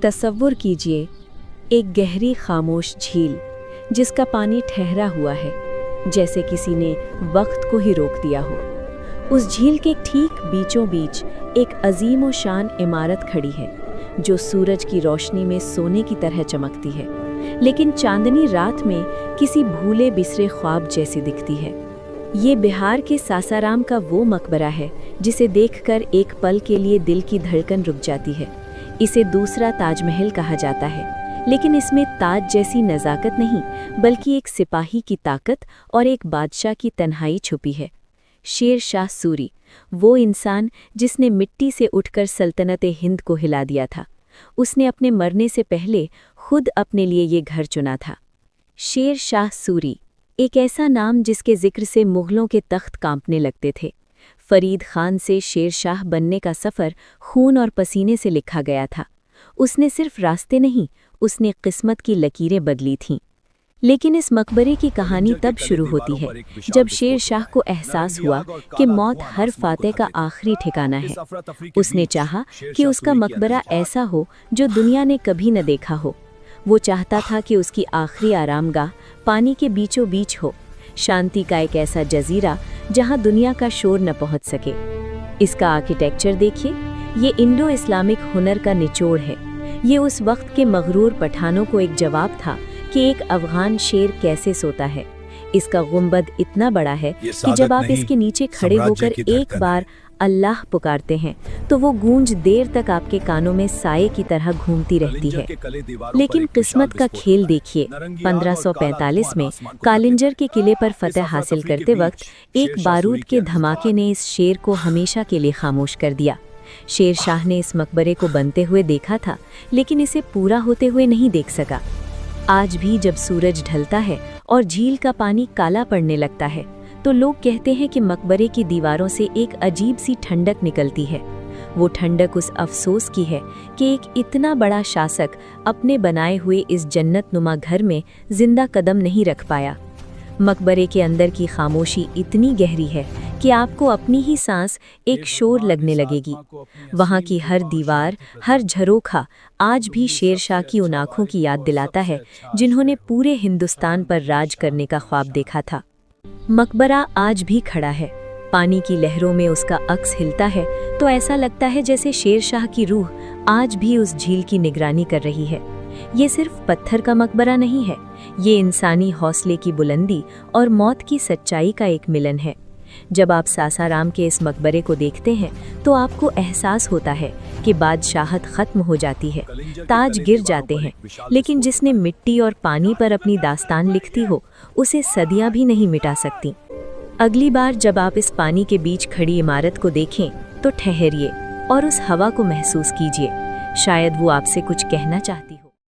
तसव्वुर कीजिए, एक गहरी खामोश झील जिसका पानी ठहरा हुआ है, जैसे किसी ने वक्त को ही रोक दिया हो। उस झील के ठीक बीचों बीच एक अजीम व शान इमारत खड़ी है, जो सूरज की रोशनी में सोने की तरह चमकती है, लेकिन चांदनी रात में किसी भूले बिसरे ख्वाब जैसी दिखती है। ये बिहार के सासाराम का वो मकबरा है जिसे देखकर एक पल के लिए दिल की धड़कन रुक जाती है। इसे दूसरा ताजमहल कहा जाता है, लेकिन इसमें ताज जैसी नज़ाकत नहीं, बल्कि एक सिपाही की ताकत और एक बादशाह की तन्हाई छुपी है। शेर शाह सूरी, वो इंसान जिसने मिट्टी से उठकर सल्तनत हिंद को हिला दिया था, उसने अपने मरने से पहले खुद अपने लिए ये घर चुना था। शेर शाह सूरी, एक ऐसा नाम जिसके जिक्र से मुग़लों के तख्त कांपने लगते थे। फरीद खान से शेर शाह बनने का सफ़र खून और पसीने से लिखा गया था। उसने सिर्फ रास्ते नहीं, उसने किस्मत की लकीरें बदली थीं। लेकिन इस मकबरे की कहानी तब शुरू होती है जब शेर शाह को एहसास हुआ कि मौत हर फातेह का आखिरी ठिकाना है। उसने चाहा कि उसका मकबरा ऐसा हो जो दुनिया ने कभी न देखा हो। वो चाहता था कि उसकी आखिरी आरामगाह पानी के बीचों बीच हो, शांति का एक ऐसा जजीरा जहां दुनिया का शोर न पहुंच सके। इसका आर्किटेक्चर देखिए, ये इंडो इस्लामिक हुनर का निचोड़ है। ये उस वक्त के मगरूर पठानों को एक जवाब था कि एक अफगान शेर कैसे सोता है। इसका गुंबद इतना बड़ा है कि जब आप इसके नीचे खड़े होकर एक बार अल्लाह पुकारते हैं तो वो गूंज देर तक आपके कानों में साये की तरह घूमती रहती है। लेकिन किस्मत का खेल देखिए, 1545 में कालिंजर के किले पर फतह हासिल करते वक्त एक बारूद के धमाके ने इस शेर को हमेशा के लिए खामोश कर दिया। शेर शाह ने इस मकबरे को बनते हुए देखा था, लेकिन इसे पूरा होते हुए नहीं देख सका। आज भी जब सूरज ढलता है और झील का पानी काला पड़ने लगता है, तो लोग कहते हैं कि मकबरे की दीवारों से एक अजीब सी ठंडक निकलती है। वो ठंडक उस अफसोस की है कि एक इतना बड़ा शासक अपने बनाए हुए इस जन्नतनुमा घर में जिंदा कदम नहीं रख पाया। मकबरे के अंदर की खामोशी इतनी गहरी है कि आपको अपनी ही सांस एक शोर लगने लगेगी। वहाँ की हर दीवार, हर झरोखा आज भी शेर शाह की उन आँखों की याद दिलाता है जिन्होंने पूरे हिंदुस्तान पर राज करने का ख्वाब देखा था। मकबरा आज भी खड़ा है, पानी की लहरों में उसका अक्स हिलता है तो ऐसा लगता है जैसे शेर शाह की रूह आज भी उस झील की निगरानी कर रही है। ये सिर्फ पत्थर का मकबरा नहीं है, ये इंसानी हौसले की बुलंदी और मौत की सच्चाई का एक मिलन है। जब आप सासाराम के इस मकबरे को देखते हैं तो आपको एहसास होता है कि बादशाहत खत्म हो जाती है, ताज गिर जाते हैं, लेकिन जिसने मिट्टी और पानी पर अपनी दास्तान लिखती हो, उसे सदियां भी नहीं मिटा सकती। अगली बार जब आप इस पानी के बीच खड़ी इमारत को देखें तो ठहरिए और उस हवा को महसूस कीजिए। शायद वो आपसे कुछ कहना चाहती हो।